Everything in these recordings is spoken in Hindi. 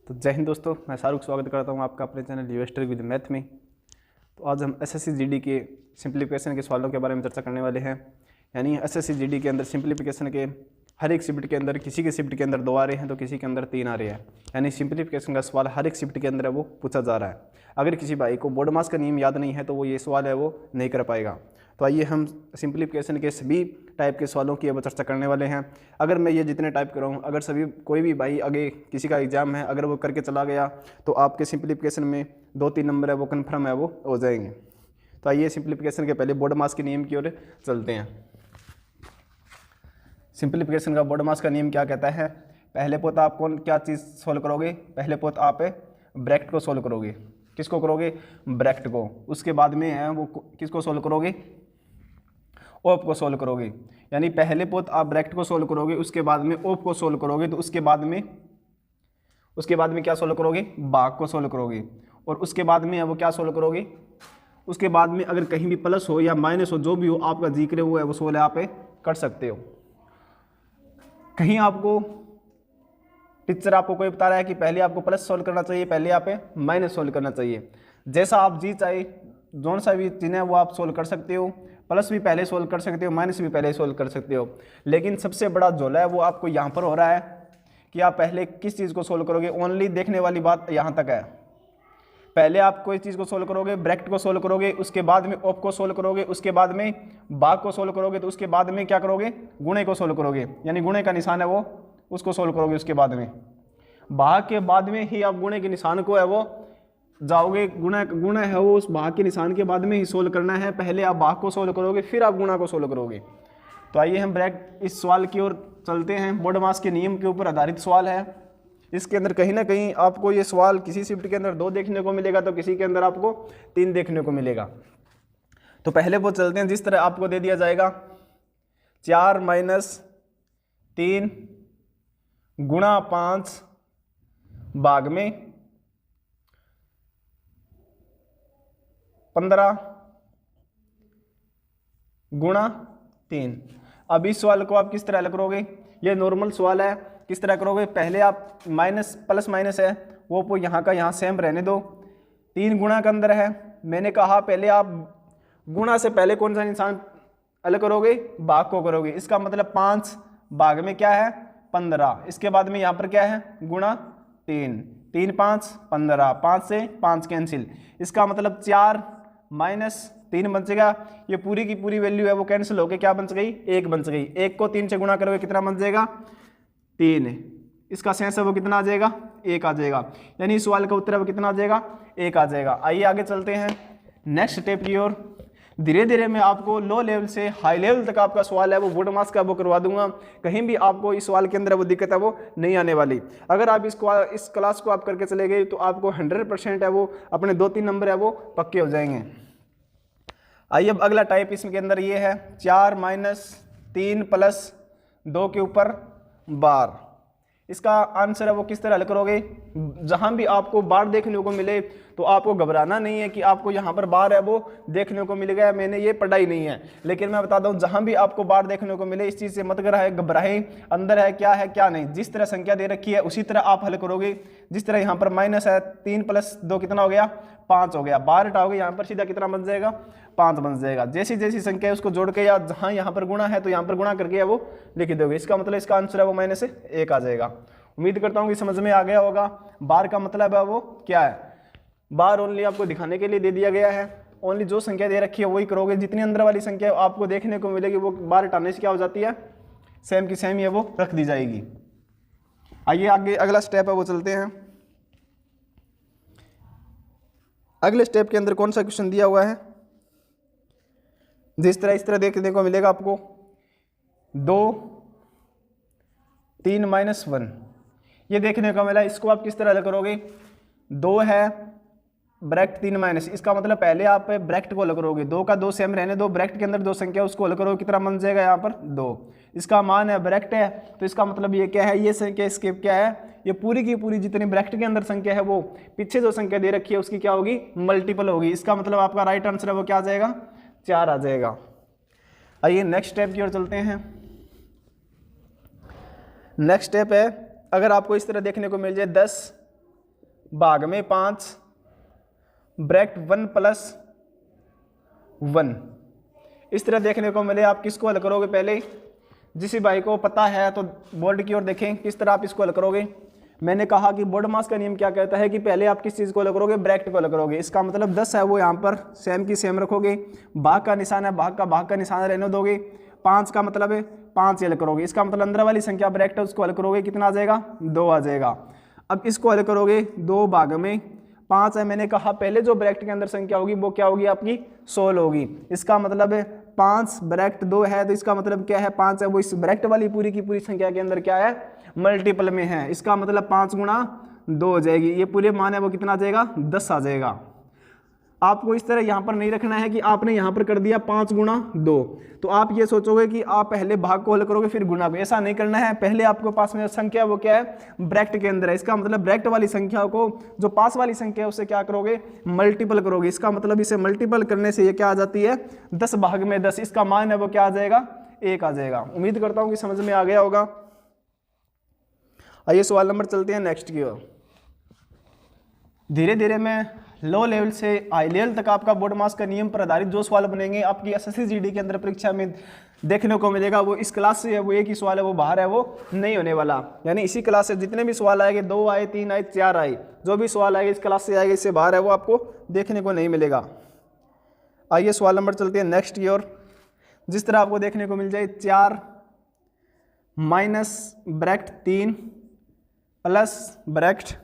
तो जय हिंद दोस्तों, मैं शाहरुख स्वागत करता हूं आपका अपने चैनल यूएस्टर विद मैथ में। तो आज हम एसएससी जीडी के सिंप्लीफिकेशन के सवालों के बारे में चर्चा करने वाले हैं। यानी एसएससी जीडी के अंदर सिंप्लीफिकेशन के हर एक शिफ्ट के अंदर किसी के शिफ्ट के अंदर 2 आ रहे हैं तो किसी के अंदर 3 आ रहे हैं। यानी सिंप्लीफिकेशन का सवाल हर एक शिफ्ट के अंदर है वो पूछा जा रहा है। अगर किसी भाई को बोर्ड मास का नियम याद नहीं है तो वो ये सवाल है वो नहीं कर पाएगा। तो आइए हम सिंप्लीफिकेशन के सभी टाइप के सवालों की अब चर्चा करने वाले हैं। अगर मैं ये जितने टाइप कर रहा हूँ, अगर सभी कोई भी भाई आगे किसी का एग्जाम है अगर वो करके चला गया तो आपके सिंप्लीफिकेशन में 2-3 नंबर है वो कन्फर्म है वो हो जाएंगे। तो आइए सिंप्लीफिकेशन के पहले बोर्ड मास के नियम की ओर चलते हैं। सिंप्लीफिकेशन का बोर्ड मास का नियम क्या कहता है? पहले पोत आप कौन क्या चीज़ सोल्व करोगे? पहले पोत आप ब्रैकेट को सोल्व करोगे। किसको करोगे? ब्रैकेट को। उसके बाद में है वो किसको सोल्व करोगे? ओप को सोल्व करोगे। यानी पहले पोत आप ब्रैकेट को सोल्व करोगे, उसके बाद में ओप को सोल्व करोगे, तो उसके बाद में क्या सोल्व करोगे? भाग को सोल्व करोगे। और उसके बाद में वो क्या सोल्व करोगे? उसके बाद में अगर कहीं भी प्लस हो या माइनस हो, जो भी हो आपका जिक्र हुआ है वो सोल्व आप कर सकते हो। कहीं आपको टीचर आपको कोई बता रहा है कि पहले आपको प्लस सोल्व करना चाहिए, पहले आप माइनस सोल्व करना चाहिए। जैसा आप जी चाहे जोन सा भी चिन्ह है वो आप सोल्व कर सकते हो। प्लस भी पहले सोल्व कर सकते हो, माइनस भी पहले सोल्व कर सकते हो। लेकिन सबसे बड़ा झोला है वो आपको यहाँ पर हो रहा है कि आप पहले किस चीज़ को सोल्व करोगे। ओनली देखने वाली बात यहाँ तक है। पहले आप कोई चीज़ को सोल्व करोगे, ब्रैकेट को सोल्व करोगे, उसके बाद में ओप को सोल्व करोगे, उसके बाद में भाग को सोल्व करोगे, तो उसके बाद में क्या करोगे? गुणे को सोल्व करोगे। यानी गुणे का निशान है वो उसको सोल्व करोगे। उसके बाद में भाग के बाद में ही आप गुणे के निशान को है वो जाओगे। गुणा है वो उस भाग के निशान के बाद में ही सोल्व करना है। पहले आप भाग को सोल्व करोगे फिर आप गुणा को सोल्व करोगे। तो आइए हम इस सवाल की ओर चलते हैं। बोर्ड मास के नियम के ऊपर आधारित सवाल है। इसके अंदर कहीं ना कहीं आपको ये सवाल किसी शिफ्ट के अंदर 2 देखने को मिलेगा तो किसी के अंदर आपको 3 देखने को मिलेगा। तो पहले वो चलते हैं। जिस तरह आपको दे दिया जाएगा 4 - 3 गुणा 5 भाग में 15 गुणा 3। अब इस सवाल को आप किस तरह हल करोगे? ये नॉर्मल सवाल है। किस तरह करोगे? पहले आप प्लस माइनस है वो यहाँ का यहाँ सेम रहने दो। 3 गुणा के अंदर है। मैंने कहा पहले आप गुणा से पहले कौन सा निशान अलग करोगे? भाग को करोगे। इसका मतलब 5 भाग में क्या है? 15। इसके बाद में यहाँ पर क्या है? गुणा 3। 3 - 5 = 15। 5 से 5 कैंसिल। इसका मतलब 4 - 3 बचेगा। ये पूरी की पूरी वैल्यू है वो कैंसिल होकर क्या बच गई? 1 बच गई। 1 को 3 से गुणा करोगे कितना बच जाएगा? 3। इसका शेष है वो कितना आ जाएगा? 1 आ जाएगा। यानी इस सवाल का उत्तर है वो कितना आ जाएगा? 1 आ जाएगा। आइए आगे चलते हैं नेक्स्ट स्टेप की ओर। धीरे धीरे मैं आपको लो लेवल से हाई लेवल तक आपका सवाल है वो बोर्ड मास का वो करवा दूंगा। कहीं भी आपको इस सवाल के अंदर वो दिक्कत है वो नहीं आने वाली। अगर आप इस क्लास को आप करके चले गए तो आपको 100% है वो अपने 2-3 नंबर है वो पक्के हो जाएंगे। आइए अब अगला टाइप इसके अंदर ये है 4 - 3 + 2 के ऊपर बार। इसका आंसर है वो किस तरह हल करोगे? जहां भी आपको बार देखने को मिले तो आपको घबराना नहीं है कि आपको यहाँ पर बार है वो देखने को मिल गया। मैंने ये पढ़ा ही नहीं है, लेकिन मैं बताता हूँ जहां भी आपको बार देखने को मिले इस चीज़ से मत घबराए। अंदर है क्या नहीं, जिस तरह संख्या दे रखी है उसी तरह आप हल करोगे। जिस तरह यहाँ पर माइनस है 3 + 2 कितना हो गया? 5 हो गया। बार हटाओगे यहाँ पर सीधा कितना बन जाएगा? 5 बन जाएगा। जैसी जैसी संख्या है उसको जोड़ के या जहाँ यहाँ पर गुणा है तो यहाँ पर गुणा करके वो लिख दोगे। इसका मतलब इसका आंसर है वो -1 आ जाएगा। उम्मीद करता हूँ कि समझ में आ गया होगा। बार का मतलब है वो क्या है? बार ओनली आपको दिखाने के लिए दे दिया गया है। ओनली जो संख्या दे रखी है वही करोगे। जितनी अंदर वाली संख्या आपको देखने को मिलेगी वो बार हटाने से क्या हो जाती है? सेम की सेम ये वो रख दी जाएगी। आइए आगे अगला स्टेप है वो चलते हैं। अगले स्टेप के अंदर कौन सा क्वेश्चन दिया हुआ है? जिस तरह इस तरह देखने को मिलेगा आपको 2 3 - 1 ये देखने को मिला। इसको आप किस तरह हल करोगे? 2 है ब्रैकेट 3 - इसका मतलब पहले आप ब्रैकेट को हल करोगे। 2 का 2 सेम रहने दो। ब्रैकेट के अंदर 2 संख्या उसको हल करोगे कितना बन जाएगा? यहाँ पर 2। इसका मान है ब्रैकेट है तो इसका मतलब ये क्या है? ये संख्या इसके क्या है? ये पूरी की पूरी जितनी ब्रैकेट के अंदर संख्या है वो पीछे जो संख्या दे रखी है उसकी क्या होगी? मल्टीपल होगी। इसका मतलब आपका राइट आंसर है वो क्या आ जाएगा? 4 आ जाएगा। आइए नेक्स्ट स्टेप की ओर चलते हैं। नेक्स्ट स्टेप है अगर आपको इस तरह देखने को मिल जाए 10 भाग में 5 ब्रैकेट 1 प्लस 1। इस तरह देखने को मिले। आप किसको हल करोगे? पहले जिस भाई को पता है तो बोर्ड की ओर देखें किस तरह आप इसको हल करोगे। मैंने कहा कि बोर्ड मास का नियम क्या कहता है कि पहले आप किस चीज़ को हल करोगे? ब्रैकेट को हल करोगे। इसका मतलब 10 है वो यहाँ पर सेम की सेम रखोगे, भाग का निशान है भाग का निशान रहने दोगे, 5 का मतलब है 5 हल करोगे। इसका मतलब अंदर वाली संख्या ब्रैकेट है उसको हल करोगे, कितना आ जाएगा? 2 आ जाएगा। अब इसको हल करोगे 2 भाग में 5 है। मैंने कहा पहले जो ब्रैकेट के अंदर संख्या होगी वो क्या होगी? आपकी 16 होगी। इसका मतलब है 5 ब्रैकेट 2 है तो इसका मतलब क्या है? 5 है वो इस ब्रैकेट वाली पूरी की पूरी संख्या के अंदर क्या है? मल्टीपल में है। इसका मतलब 5 गुणा 2 हो जाएगी। ये पूरे मान है वो कितना आ जाएगा? 10 आ जाएगा। आपको इस तरह यहाँ पर नहीं रखना है कि आपने यहाँ पर कर दिया 5 गुणा 2, तो आप ये सोचोगे कि आप पहले भाग को हल करोगे फिर गुणा को। ऐसा नहीं करना है। पहले आपके पास में संख्या वो क्या है? ब्रैकेट के अंदर है। इसका मतलब ब्रैकेट वाली संख्या को जो पास वाली संख्या है उससे क्या करोगे? मल्टीपल करोगे। इसका मतलब इसे मल्टीपल करने से ये क्या आ जाती है? 10 भाग में 10। इसका मान है वो क्या आ जाएगा? 1 आ जाएगा। उम्मीद करता हूँ कि समझ में आ गया होगा। आइए सवाल नंबर चलते हैं नेक्स्ट की ओर। धीरे धीरे मैं लो लेवल से हाई लेवल तक आपका बोर्ड मास का नियम पर आधारित जो सवाल बनेंगे आपकी एसएससी जीडी के अंदर परीक्षा में देखने को मिलेगा, वो इस क्लास से है, वो एक ही सवाल है, वो बाहर है, वो नहीं होने वाला। यानी इसी क्लास से जितने भी सवाल आएंगे, 2 आए 3 आए 4 आए, जो भी सवाल आएंगे इस क्लास से आएगा, इससे बाहर है वो आपको देखने को नहीं मिलेगा। आइए सवाल नंबर चलते हैं नेक्स्ट की ओर। जिस तरह आपको देखने को मिल जाए 4 minus bracket 3 plus bracket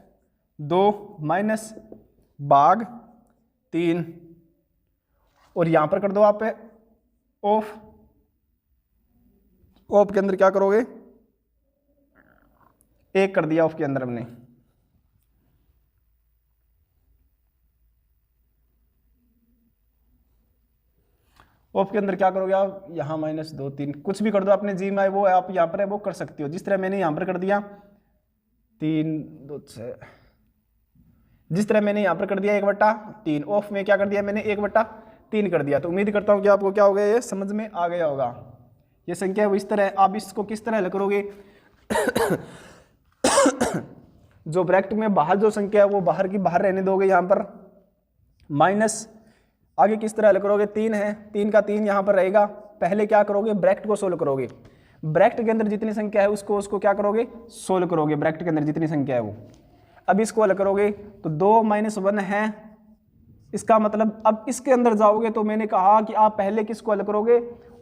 2 minus भाग 3 और यहां पर कर दो आप ऑफ। ऑफ के अंदर क्या करोगे? 1 कर दिया ऑफ के अंदर हमने। ऑफ के अंदर क्या करोगे आप? यहां -2 3 कुछ भी कर दो अपने जी में, वो आप यहां पर है वो कर सकते हो। जिस तरह मैंने यहां पर कर दिया 3 2 6, जिस तरह मैंने यहाँ पर कर दिया 1/3। ऑफ में क्या कर दिया मैंने? 1/3 कर दिया। तो उम्मीद करता हूँ कि आपको क्या हो गया, ये समझ में आ गया होगा। ये संख्या है वो इस तरह है। आप इसको किस तरह हल करोगे? जो ब्रैकेट में बाहर जो संख्या है वो बाहर की बाहर रहने दोगे, यहाँ पर माइनस। आगे किस तरह हल करोगे? 3 है, 3 का 3 यहाँ पर रहेगा। पहले क्या करोगे? ब्रैकेट को सोल्व करोगे। ब्रैकेट के अंदर जितनी संख्या है उसको क्या करोगे? सोल्व करोगे। ब्रैकेट के अंदर जितनी संख्या है वो। अब इसको हल करोगे तो 2 - 1 है। इसका मतलब अब इसके अंदर जाओगे तो मैंने कहा कि आप पहले किसको हल करोगे?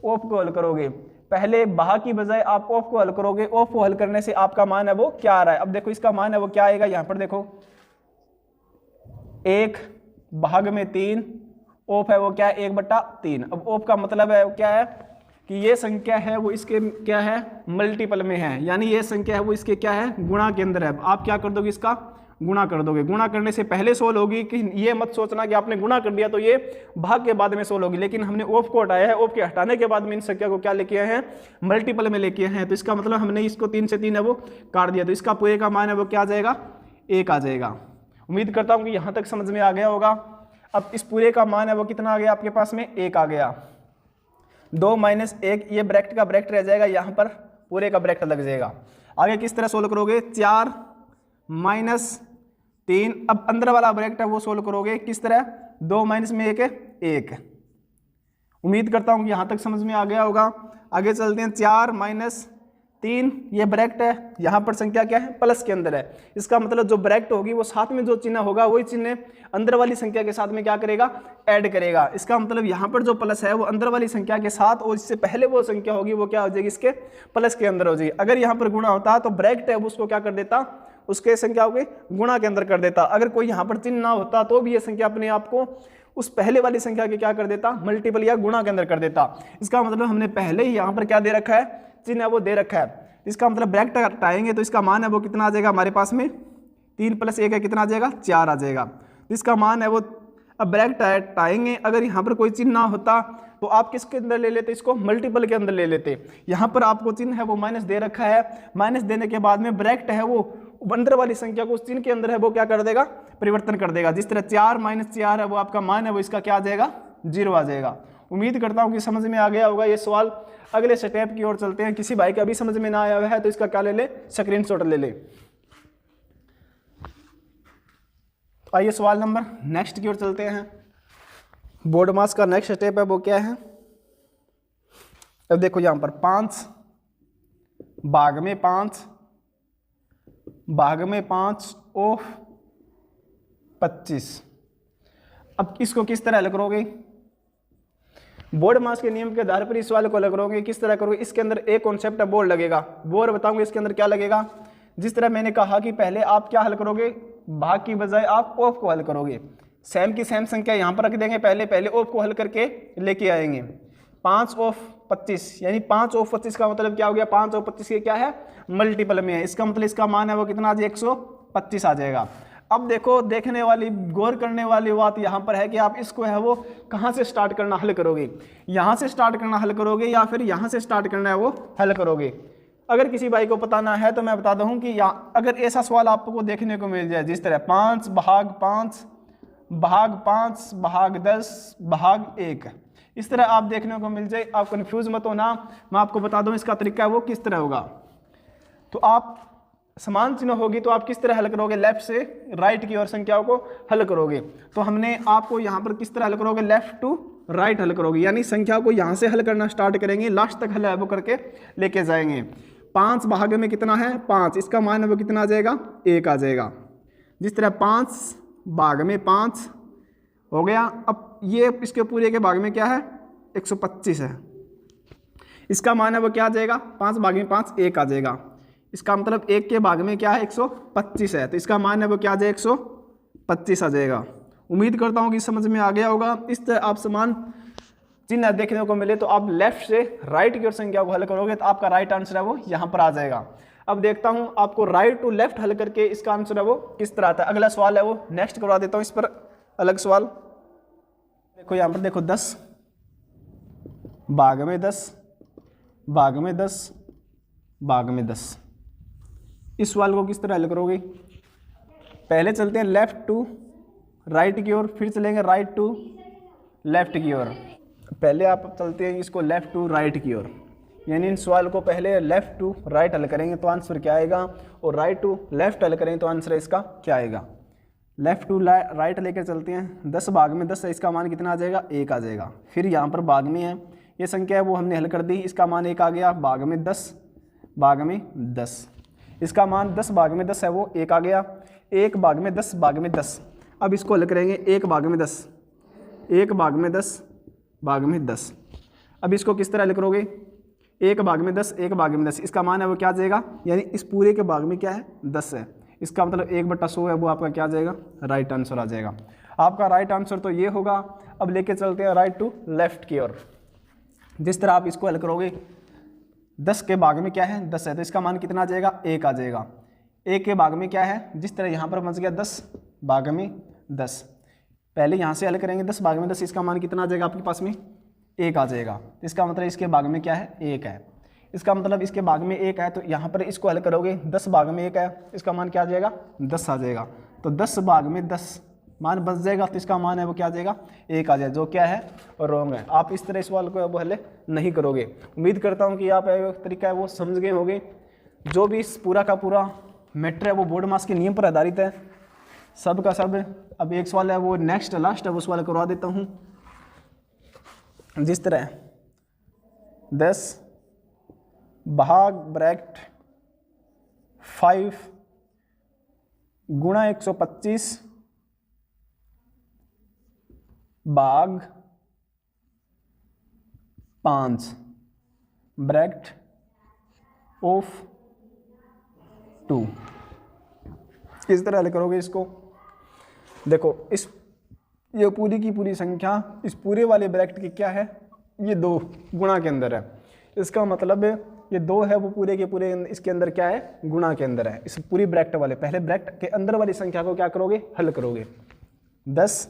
ऑफ को हल करोगे। पहले भाग की बजाय आप ऑफ को हल करोगे। ऑफ को हल करने से आपका मान है वो क्या आ रहा है? अब देखो इसका मान है वो क्या आएगा, यहां पर देखो 1 भाग में 3, ऑफ है वो क्या है? 1/3। अब ऑफ का मतलब है क्या है कि ये संख्या है वो इसके क्या है? मल्टीपल में है। यानी ये संख्या है वो इसके क्या है? गुणा के अंदर है। आप क्या कर दोगे? इसका गुणा कर दोगे। गुणा करने से पहले सोल्व होगी कि ये मत सोचना कि आपने गुणा कर दिया तो ये भाग के बाद में सोल्व होगी, लेकिन हमने ऑफ को हटाया है। ऑफ के हटाने के बाद में इन संख्या को क्या लेके आए हैं? मल्टीपल में लेके आए हैं। तो इसका मतलब हमने इसको 3 से 3 है वो काट दिया, तो इसका पूरे का मान है वो क्या आ जाएगा? 1 आ जाएगा। उम्मीद करता हूँ कि यहाँ तक समझ में आ गया होगा। अब इस पूरे का मान है वो कितना आ गया आपके पास में? 1 आ गया। 2 - 1 ये ब्रैकेट का ब्रैकेट रह जाएगा, यहाँ पर पूरे का ब्रैकेट लग जाएगा। आगे किस तरह सोल्व करोगे? 4 - 3, अब अंदर वाला ब्रैकेट है वो सोल्व करोगे किस तरह? 2 - 1 है 1। उम्मीद करता हूँ कि यहाँ तक समझ में आ गया होगा। आगे चलते हैं। 4 - 3 ये ब्रैकेट है, यहाँ पर संख्या क्या है? प्लस के अंदर है। इसका मतलब जो ब्रैकेट होगी वो साथ में जो चिन्ह होगा वही चिन्ह अंदर वाली संख्या के साथ में क्या करेगा? ऐड करेगा। इसका मतलब यहाँ पर जो प्लस है वो अंदर वाली संख्या के साथ, और इससे पहले वो संख्या होगी वो क्या हो जाएगी? इसके प्लस के अंदर हो जाएगी। अगर यहाँ पर गुणा होता तो ब्रैकेट है उसको क्या कर देता? उसके संख्या के गुणा के अंदर कर देता। अगर कोई यहाँ पर चिन्ह ना होता तो भी ये संख्या अपने आप को उस पहले वाली संख्या के क्या कर देता? मल्टीपल या गुणा के अंदर कर देता। इसका मतलब हमने पहले ही यहाँ पर क्या दे रखा है? चिन्ह है वो दे रखा है। इसका मतलब ब्रैकेट हटाएंगे तो इसका मान है वो कितना आ जाएगा हमारे पास में? 3 + 1 है, कितना आ जाएगा? 4 आ जाएगा। इसका मान है वो, अब ब्रैकेट हटाएंगे, अगर यहाँ पर कोई चिन्ह ना होता तो आप किसके अंदर ले लेते? इसको मल्टीपल के अंदर ले लेते। यहाँ पर आपको चिन्ह है वो माइनस दे रखा है। माइनस देने के बाद में ब्रैकेट है वो अंदर वाली संख्या को उस चिन्ह के अंदर है वो क्या कर देगा? परिवर्तन कर देगा। जिस तरह 4 - 4 है वो आपका मान है वो इसका क्या आ जाएगा? 0 आ जाएगा। उम्मीद करता हूँ कि समझ में आ गया होगा ये सवाल। अगले स्टेप की ओर चलते हैं। किसी भाई का अभी समझ में ना आया हुआ है तो इसका क्या ले ले? स्क्रीनशॉट ले ले। आइए सवाल नंबर नेक्स्ट की ओर चलते हैं। बोर्ड मास का नेक्स्ट स्टेप है वो क्या है। अब देखो यहाँ पर 5 भाग में 5 ऑफ 25। अब इसको किस तरह हल करोगे। बोर्ड मास के नियम के आधार पर इस सवाल को हल करोगे। किस तरह करोगे, इसके अंदर एक कॉन्सेप्ट है बोर्ड लगेगा, वो और बताऊंगा इसके अंदर क्या लगेगा। जिस तरह मैंने कहा कि पहले आप क्या हल करोगे, भाग की बजाय आप ऑफ को हल करोगे। सेम की सेम संख्या यहाँ पर रख देंगे, पहले ऑफ को हल करके लेके आएंगे। 5 ऑफ 25 यानी 5 ऑफ 25 का मतलब क्या हो गया, 5 ऑफ 25 के क्या है मल्टीपल में है। इसका मतलब इसका मान है वो कितना आ जाएगा 125 आ जाएगा। अब देखो देखने वाली गौर करने वाली बात यहाँ पर है कि आप इसको है वो कहाँ से स्टार्ट करना हल करोगे। यहाँ से स्टार्ट करना हल करोगे या फिर यहाँ से स्टार्ट करना है वो हल करोगे। अगर किसी भाई को पता ना है तो मैं बता दूँ कि अगर ऐसा सवाल आपको देखने को मिल जाए जिस तरह 5 भाग 5 भाग 10 भाग 1, इस तरह आप देखने को मिल जाए, आप कंफ्यूज मत होना। मैं आपको बता दूं इसका तरीका है वो किस तरह होगा। तो आप समान चिन्ह होगी तो आप किस तरह हल करोगे, लेफ्ट से राइट की ओर संख्याओं को हल करोगे। तो हमने आपको यहाँ पर किस तरह हल करोगे, लेफ्ट टू राइट हल करोगे, यानी संख्या को यहाँ से हल करना स्टार्ट करेंगे, लास्ट तक हल है वो करके लेके जाएंगे। 5 भाग में कितना है 5, इसका मान है वो कितना आ जाएगा 1 आ जाएगा। जिस तरह 5 भाग में 5 हो गया। अब ये इसके पूरे के भाग में क्या है 125 है, इसका मान है वो क्या आ जाएगा 5 भाग में 5 1 आ जाएगा। इसका मतलब 1 के भाग में क्या है 125 है, तो इसका मान है वो क्या आ जाएगा 125 आ जाएगा। उम्मीद करता हूँ कि समझ में आ गया होगा। इस तरह आप समान चिन्ह देखने को मिले तो आप लेफ्ट से राइट की ओर संख्या को हल करोगे तो आपका राइट आंसर है वो यहाँ पर आ जाएगा। अब देखता हूँ आपको राइट टू लेफ्ट हल करके इसका आंसर है वो किस तरह आता है। अगला सवाल है वो नेक्स्ट करवा देता हूँ, इस पर अलग सवाल। देखो यहाँ पर देखो 10 भाग में 10 भाग में 10 भाग में 10, इस सवाल को किस तरह हल करोगे। पहले चलते हैं लेफ्ट टू राइट की ओर, फिर चलेंगे राइट टू लेफ्ट की ओर। पहले आप चलते हैं इसको लेफ्ट टू राइट की ओर, यानी इन सवाल को पहले लेफ्ट टू राइट हल करेंगे तो आंसर क्या आएगा, और राइट टू लेफ्ट हल करेंगे तो आंसर इसका क्या आएगा। लेफ्ट टू राइट लेकर चलते हैं। 10 भाग में 10 है, इसका मान कितना आ जाएगा 1 आ जाएगा। फिर यहाँ पर भाग में है, ये संख्या है वो हमने हल कर दी, इसका मान 1 आ गया। भाग में 10 भाग में 10, इसका मान 10 भाग में 10 है वो 1 आ गया। 1 भाग में 10 भाग में 10, अब इसको हल करेंगे 1 भाग में 10 1 भाग में 10 भाग में 10। अब इसको किस तरह हल करोगे, 1 भाग में 10 1 भाग में 10, इसका मान है वो क्या आ जाएगा, यानी इस पूरे के भाग में क्या है 10 है, इसका मतलब 1/100 है वो आपका क्या आ जाएगा राइट आंसर आ जाएगा। आपका राइट आंसर तो ये होगा। अब लेके चलते हैं राइट टू लेफ्ट की ओर। जिस तरह आप इसको हल करोगे 10 के भाग में क्या है 10 है, तो इसका मान कितना आ जाएगा 1 आ जाएगा। 1 के भाग में क्या है, जिस तरह यहाँ पर बच गया 10 भाग में 10, पहले यहाँ से हल करेंगे 10 भाग में 10, इसका मान कितना आ जाएगा आपके पास में 1 आ जाएगा। तो इसका मतलब इसके भाग में क्या है 1 है, इसका मतलब इसके भाग में 1 है, तो यहाँ पर इसको हल करोगे 10 भाग में 1 है, इसका मान क्या आ जाएगा 10 आ जाएगा। तो 10 भाग में 10 मान बच जाएगा, तो इसका मान है वो क्या आ जाएगा 1 आ जाएगा, जो क्या है और रॉन्ग है। आप इस तरह इस सवाल को वो हल नहीं करोगे। उम्मीद करता हूँ कि आप तरीका है वो समझ गए होंगे। जो भी इस पूरा का पूरा मैटर है वो बोर्ड मास के नियम पर आधारित है, सब का सब। अब एक सवाल है वो नेक्स्ट लास्ट है वो सवाल करवा देता हूँ। जिस तरह 10 भाग ब्रैकेट 5 गुणा 125 भाग 5 ब्रैकेट ऑफ 2, किस तरह हल करोगे इसको। देखो ये पूरी की पूरी संख्या इस पूरे वाले ब्रैकेट की क्या है, ये 2 गुणा के अंदर है, इसका मतलब ये 2 है वो पूरे के पूरे इसके अंदर क्या है गुणा के अंदर है। इस पूरी ब्रैकेट वाले पहले ब्रैकेट के अंदर वाली संख्या को क्या करोगे हल करोगे। 10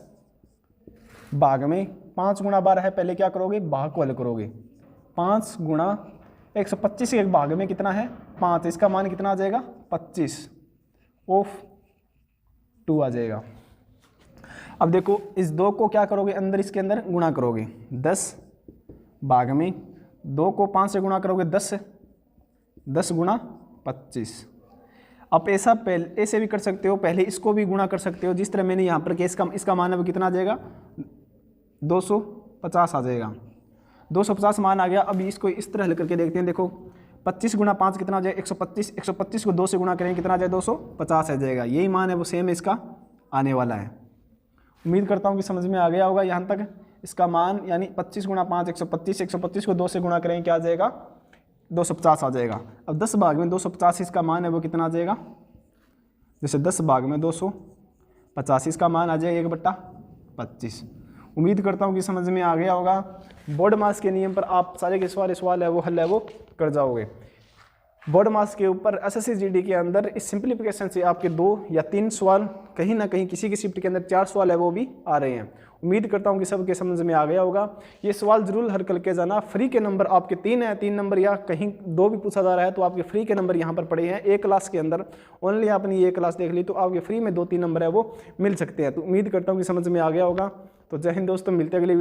भाग में 5 गुणा 12 है, पहले क्या करोगे भाग को हल करोगे। 5 गुणा 125 के भाग में कितना है 5, इसका मान कितना आ जाएगा 25 ऑफ 2 आ जाएगा। अब देखो इस 2 को क्या करोगे अंदर इसके अंदर गुणा करोगे। 10 भाग में 2 को 5 से गुणा करोगे 10 से, 10 गुणा 25। आप ऐसा पहले ऐसे भी कर सकते हो, पहले इसको भी गुणा कर सकते हो, जिस तरह मैंने यहाँ पर कि इसका मान है वो कितना आ जाएगा 250 आ जाएगा। 250 मान आ गया। अभी इसको इस तरह हल करके देखते हैं। देखो 25 गुणा 5 कितना आ जाए 125, 125 को 2 से गुणा करेंगे कितना आ जाए 250 आ जाएगा। यही मान है वो सेम इसका आने वाला है। उम्मीद करता हूँ कि समझ में आ गया होगा यहाँ तक। इसका मान यानी 25 गुणा 5 125, 125 को 2 से गुणा करेंगे क्या आ जाएगा 250 आ जाएगा। अब 10 भाग में 250 इसका मान है वो कितना आ जाएगा, जैसे 10 भाग में 250 इसका मान आ जाएगा 1/25। उम्मीद करता हूँ कि समझ में आ गया होगा। बोर्ड मास के नियम पर आप सारे के सवाल है वो हल है वो कर जाओगे। बोर्ड मास के ऊपर एसएससी जीडी के अंदर इस सिंप्लीफिकेशन से आपके 2 या 3 सवाल, कहीं ना कहीं किसी शिफ्ट के अंदर 4 सवाल है वो भी आ रहे हैं। उम्मीद करता हूँ कि सबके समझ में आ गया होगा। ये सवाल जरूर हल करके जाना। फ्री के नंबर आपके 3 हैं, 3 नंबर या कहीं 2 भी पूछा जा रहा है तो आपके फ्री के नंबर यहाँ पर पड़े हैं। एक क्लास के अंदर ओनली आपने ये क्लास देख ली तो आपके फ्री में 2-3 नंबर है वो मिल सकते हैं। तो उम्मीद करता हूँ कि समझ में आ गया होगा। तो जय हिंद दोस्तों, मिलते हैं अगले वीडियो।